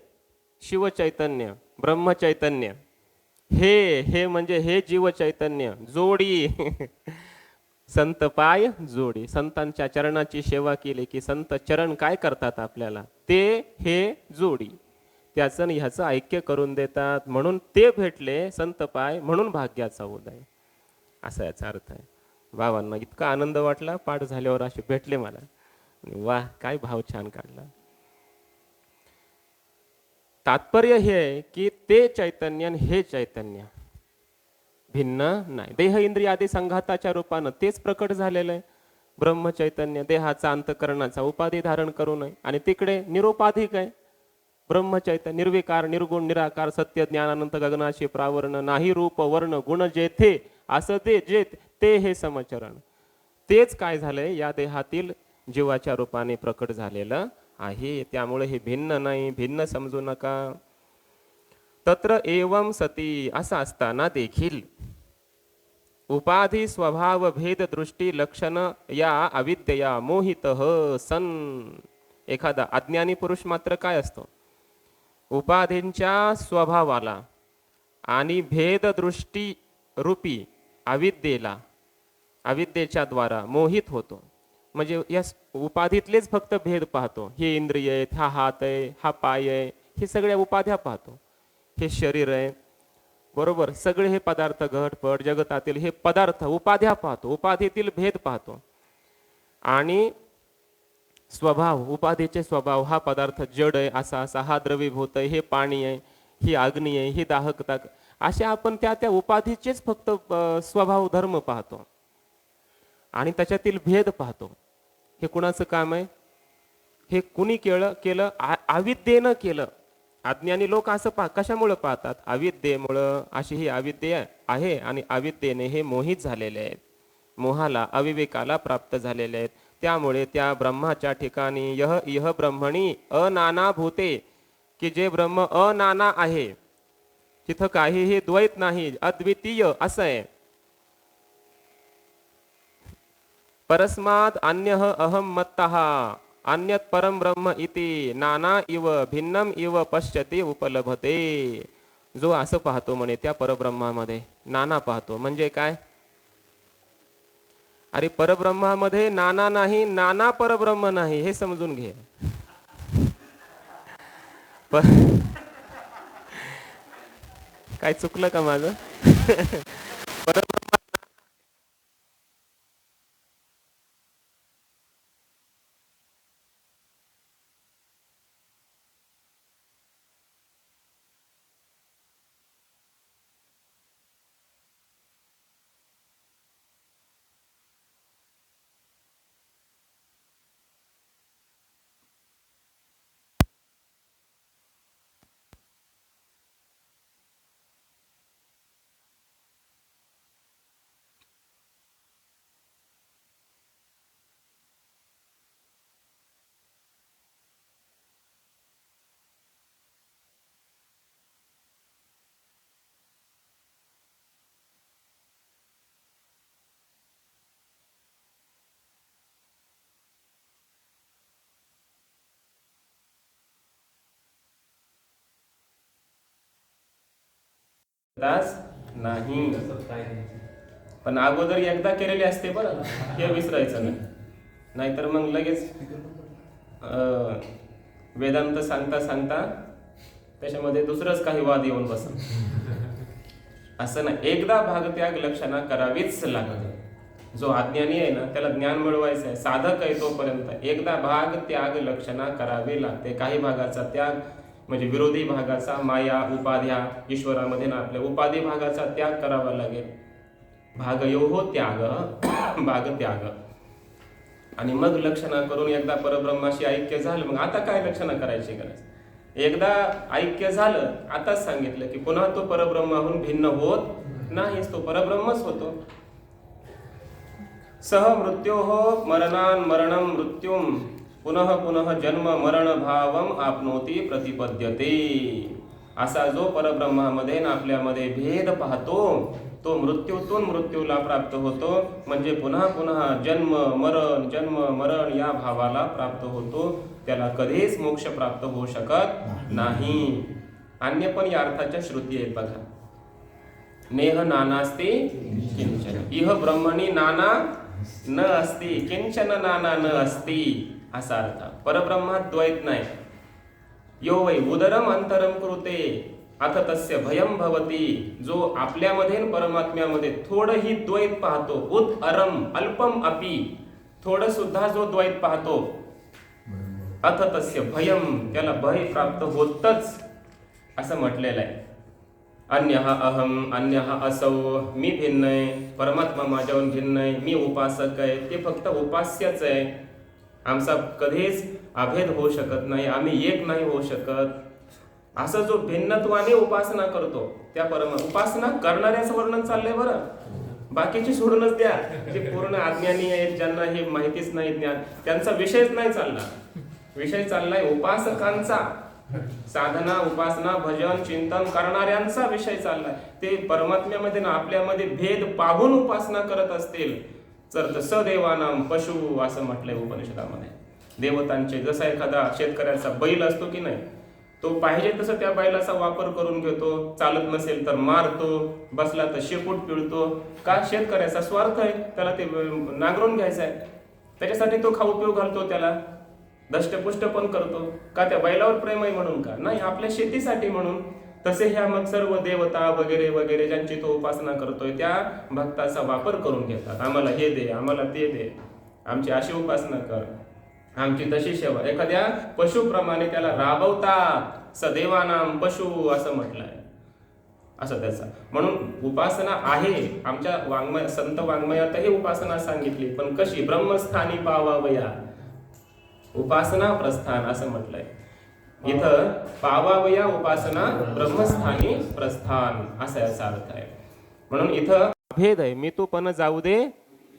शिवचैतन्य ब्रह्मचैतन्य, हे म्हणजे हे जीव चैतन्य, जोडी संत पाय जोडी. संतांच्या चरणाची सेवा केली की संत चरण काय करतात आपल्याला, ते हे जोडी, त्याचं आणि ह्याचं ऐक्य करून देतात. म्हणून ते भेटले संत पाय, म्हणून भाग्याचा उदय, असा याचा अर्थ आहे. बाबांना इतका आनंद वाटला पाठ झाल्यावर, असे भेटले मला. वाह, काय भाव छान काढला. तात्पर्य हे आहे की ते चैतन्य आणि हे चैतन्य भिन्न नाही. देह इंद्रिय आदी संघाताच्या रूपानं तेच प्रकट झालेलं आहे. ब्रह्मचैतन्य देहाचा अंतकरणाचा उपाधी धारण करू नये, आणि तिकडे निरुपाधिक आहे ब्रह्मचैतन्य, निर्विकार निर्गुण निराकार सत्य ज्ञानानंत गगनाशी प्रावर्ण, नाही रूप वर्ण गुण जेथे असं ते जे ते हे समचरण. तेच काय झालंय या देहातील जीवाच्या रूपाने प्रकट झालेलं आहे. त्यामुळे हे भिन्न नाही, भिन्न समजू नका. तत्र एवं सती, असं असताना देखील उपाधी स्वभाव भेद दृष्टी लक्षण या अविद्यया मोहित सन. एखादा अज्ञानी पुरुष मात्र काय असतो, उपाधींच्या स्वभावाला आणि भेददृष्टी रूपी अविद्येला, अविद्येच्या द्वारा मोहित होतो. म्हणजे या उपाधीतलेच फक्त भेद पाहतो. हे इंद्रिय आहेत, हा हात आहे, हा पाय आहे, हे सगळ्या उपाध्या पाहतो. हे शरीर आहे, बरोबर, सगळे हे पदार्थ घटपट जगतातील हे पदार्थ उपाध्या पाहतो, उपाधीतील भेद पाहतो. आणि स्वभाव, उपाधीचे स्वभाव, हा पदार्थ जड आहे असा असा, हा द्रवीभूत आहे, हे पाणी आहे, ही अग्नी आहे, ही दाहकता, असे आपण त्या त्या उपाधीचेच फक्त स्वभाव धर्म पाहतो आणि त्याच्यातील भेद पाहतो. हे कुणाचं काम आहे? हे कुणी केलं? अविद्येनं केलं. अज्ञानी लोक असं कशामुळे पाहतात? अविद्येमुळं. अशी ही अविद्या आहे आणि अविद्येने हे मोहित झालेले आहेत, मोहाला अविवेकाला प्राप्त झालेले आहेत. त्यामुळे त्या ब्रह्माच्या ठिकाणी यह इह ब्रह्मणी अनाना भूते, की जे ब्रह्म अनाना आहे, तिथं काहीही द्वैत नाही, अद्वितीय असं आहे. परस्माद अन्यः अहम मत्तः अन्यत परम ब्रह्म इति नाना इव भिन्नम इव पश्यति उपलभते. जो असं पाहतो म्हणे त्या परब्रह्मामध्ये नाना पाहतो. म्हणजे काय? अरे परब्रह्मामध्ये नाना नाही, नाना परब्रह्म नाही, हे समजून घे. काय चुकलं का माझं? दास नाही, पण अगोदर एकदा केलेले असते बरं, हे विसरायचं नाही. नाहीतर मग लगेच वेदांत सांगता सांगता त्याच्यामध्ये दुसरंच काही वाद येऊन बस. असं नाही, एकदा भागत्याग लक्षणा करावीच लागते. जो अज्ञानी आहे ना त्याला ज्ञान मिळवायचं आहे, साधक आहे तोपर्यंत एकदा भाग त्याग लक्षणा करावी लागते. काही भागाचा त्याग म्हणजे विरोधी भागाचा, माया उपाध्या ईश्वरामध्ये ना आपल्या उपाधी भागाचा त्याग करावा लागेल. भागयोहो त्याग भाग त्याग. आणि मग लक्षणा करून एकदा परब्रह्माशी ऐक्य झालं, मग आता काय लक्षणा करायची गरज. एकदा ऐक्य झालं, आताच सांगितलं की पुन्हा तो परब्रह्माहून भिन्न होत नाहीच, तो परब्रह्मच होतो. सह मृत्योः मरणान मरणं मृत्युम पुनः पुनः जन्म मरण भावम आपनोती प्रतिपद्यते. असा जो परब्रह्मामध्ये आणि आपल्यामध्ये भेद पाहतो तो मृत्यूतून मृत्यूला प्राप्त होतो, म्हणजे पुन्हा पुन्हा जन्म मरण या भावाला प्राप्त होतो. त्याला कधीच मोक्ष प्राप्त होऊ शकत नाही. अन्य पण या अर्थाच्या श्रुती आहेत बघा. नेह नानास्ति किंचन इह ब्रह्मणी नाना न अस्ति किंचन नाना न अस्ति, असा अर्थ. परब्रह्मात द्वैत नाही. यो वै उदरम अंतरम कृते अथ तस्य भयम भवती. जो आपल्यामध्ये परमात्म्यामध्ये थोडंही द्वैत पाहतो, उत अरम अल्पम अपि, थोडं सुद्धा जो द्वैत पाहतो, अथ तस्य भयम, त्याला भय प्राप्त होतच असं म्हटलेलं आहे. अन्यः अहम अन्यः असौ, मी भिन्न आहे, परमात्मा माझ्याहून भिन्न आहे, मी उपासक आहे, ते फक्त उपास्यच आहे. आमचा कधीच अभेद होऊ शकत नाही, आम्ही एक नाही होऊ शकत. असं जो भिन्नत्वाने उपासना करतो त्या उपासना करणाऱ्याचं वर्णन चाललंय बरं. बाकीची सोडूनच द्या, जे पूर्ण अज्ञानी आहेत, ज्यांना हे माहितीच नाही ज्ञान, त्यांचा विषयच नाही चालला. विषय चाललाय उपासकांचा. साधना उपासना भजन चिंतन करणाऱ्यांचा विषय चाललाय. ते परमात्म्यामध्ये ना आपल्यामध्ये भेद पाहून उपासना करत असतील तर सदेवानाम पशु असं म्हटलंय उपनिषदामध्ये. देवतांचे, जसा एखादा शेतकऱ्याचा बैल असतो की नाही, तो पाहिजे तसं त्या बैलाचा वापर करून घेतो, चालत नसेल तर मारतो, बसला तर शेपूट पिळतो. का? शेतकऱ्याचा स्वार्थ आहे, त्याला ते नांगरून घ्यायचं आहे, त्याच्यासाठी तो खाऊ पिऊ घालतो, त्याला दष्टपुष्ट पण करतो. का? त्या बैलावर प्रेम आहे म्हणून का? नाही, आपल्या शेतीसाठी म्हणून. तसे ह्या मग सर्व देवता वगैरे वगैरे ज्यांची तो उपासना करतोय त्या भक्ताचा वापर करून घेतात. आम्हाला हे दे, आम्हाला ते दे, आमची अशी उपासना कर, आमची तशी सेवा. एखाद्या पशुप्रमाणे त्याला राबवतात. सदेवानाम पशु असं म्हटलंय, असं त्याचा. म्हणून उपासना आहे. आमच्या वाङ्मय संत वाङ्मयातही उपासना सांगितली, पण कशी? ब्रह्मस्थानी पावावया, उपासना प्रस्थान असं म्हटलंय. इथं पावावया उपासना ब्रह्मस्थानी प्रस्थान असा याचा अर्थ आहे. म्हणून इथं भेद आहे. मी तू पण जाऊ दे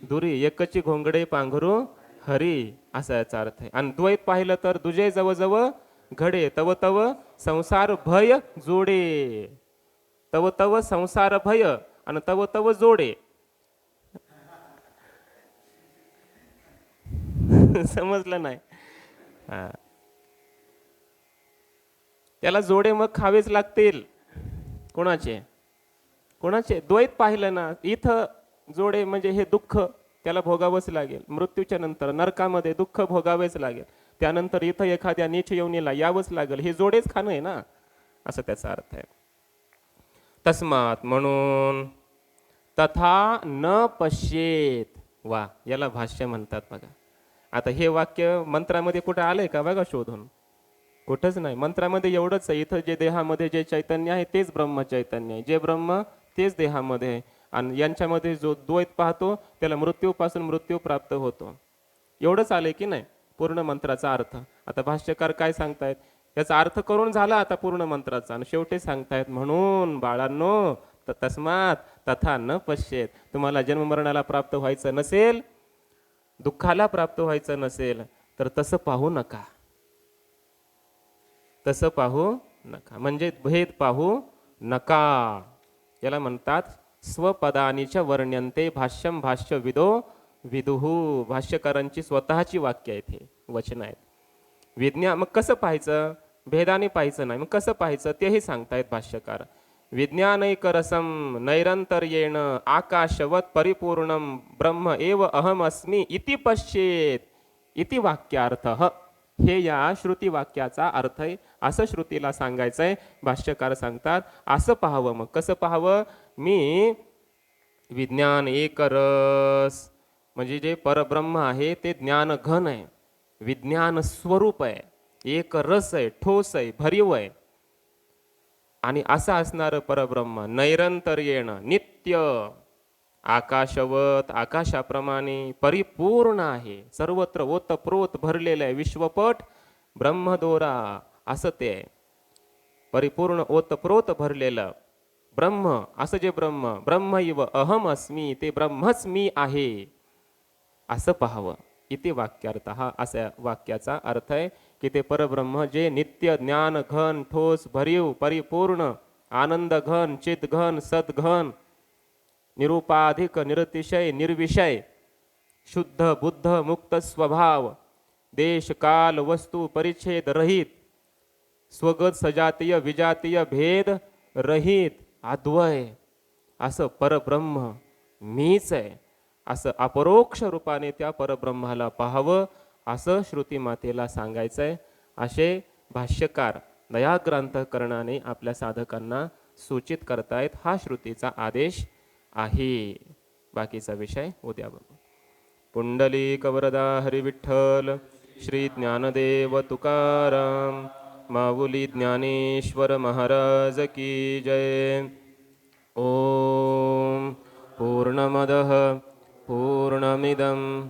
दुरी, एकची घोंगडे पांघरू हरी असा याचा अर्थ आहे. आणि द्वैत पाहिलं तर दुजे जवळ घडे, तव तव संसार भय जोडे. तव तव संसार भय आणि तव तव जोडे. समजलं नाही? त्याला जोडे मग खावेच लागतील. कोणाचे? कोणाचे? द्वैत पाहिलं ना, इथं जोडे म्हणजे हे दुःख त्याला भोगावंच लागेल. मृत्यूच्या नंतर नरकामध्ये दुःख भोगावेच लागेल. त्यानंतर इथं एखाद्या नीच योनीला यावंच लागेल. हे जोडेच खाणं आहे ना, असं त्याचा अर्थ आहे. तस्मात म्हणून तथा न पश्येत. वा, याला भाष्य म्हणतात बघा. आता हे वाक्य मंत्रामध्ये कुठे आलंय का बघा शोधून? कुठंच नाही. मंत्रामध्ये एवढंच आहे, इथं जे देहामध्ये जे चैतन्य आहे तेच ब्रह्म चैतन्य आहे, जे ब्रह्म तेच देहामध्ये आहे. आणि यांच्यामध्ये जो द्वैत पाहतो त्याला मृत्यूपासून मृत्यू प्राप्त होतो. एवढंच आलंय की नाही पूर्ण मंत्राचा अर्थ. आता भाष्यकार काय सांगतायत, याचा अर्थ करून झाला आता पूर्ण मंत्राचा, आणि शेवटी सांगतायत म्हणून बाळांनो तस्मात तथा न पश्येत. तुम्हाला जन्ममरणाला प्राप्त व्हायचं नसेल, दुःखाला प्राप्त व्हायचं नसेल तर तसं पाहू नका. तसं पाहू नका म्हणजे भेद पाहू नका. याला म्हणतात स्वपदानीच वर्ण्यंते भाष्यम भाष्य विदो विदुहू. भाष्यकारांची स्वतःची वाक्य आहेत, हे वचन आहेत. विज्ञान मग कसं पाहायचं? भेदाने पाहायचं नाही, मग कसं पाहायचं तेही सांगतायत भाष्यकार. विज्ञानैकरसम नैरंतर्येण आकाशवत परिपूर्णम ब्रह्म एव अहम अस्मि इति पश्येत इति वाक्यार्थः. हे या श्रुती वाक्याचा अर्थ आहे, असं श्रुतीला सांगायचंय. भाष्यकार सांगतात असं पाहावं. मग कसं पाहावं? मी विज्ञान एक रस, म्हणजे जे परब्रह्म आहे ते ज्ञान घन आहे, विज्ञान स्वरूप आहे, एक रस आहे, ठोस आहे, भरीव आहे. आणि असं असणारं परब्रह्म नैरंतर्येण नित्य आकाशवत, आकाशाप्रमाणे परिपूर्ण आहे, सर्वत्र ओतप्रोत भरलेलं आहे, विश्वपट ब्रह्मदोरा असं ते आहे. परिपूर्ण ओतप्रोत भरलेलं ब्रह्म, असं जे ब्रह्म, ब्रह्मैव अहम अस्मी, ते ब्रह्मच मी आहे, असं पाहावं. इथे वाक्यार्थ हा असा वाक्याचा अर्थ आहे की ते परब्रह्म जे नित्य ज्ञान घन, ठोस, भरीव, परिपूर्ण, आनंद घन, चित घन, सद्घन, निरुपाधिक, निरतिशय, निर्विषय, शुद्ध बुद्ध मुक्त स्वभाव, देश काल वस्तू परिच्छेद रहित, स्वगत सजातीय विजातीय भेद रहित, अद्वय असं परब्रह्म मीच आहे, असं अपरोक्ष रूपाने त्या परब्रह्माला पाहावं, असं श्रुती मातेला सांगायचंय. असे भाष्यकार दयाग्रांतकरणाने आपल्या साधकांना सूचित करतायत. हा श्रुतीचा आदेश आहे. बाकीचा विषय उद्या बघू. पुंडलिक वरदा हरी विठ्ठल, श्री ज्ञानदेव तुकाराम, माऊली ज्ञानेश्वर महाराज की जय. ओम पूर्णमदः पूर्णमिदं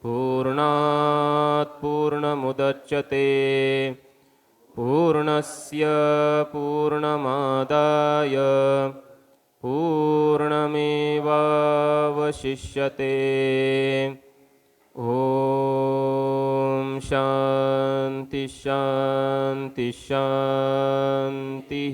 पूर्णात् पूर्णमुदच्यते, पूर्णस्य पूर्णमादाय पूर्णमेवावशिष्यते. ओम शांति शांति शांति.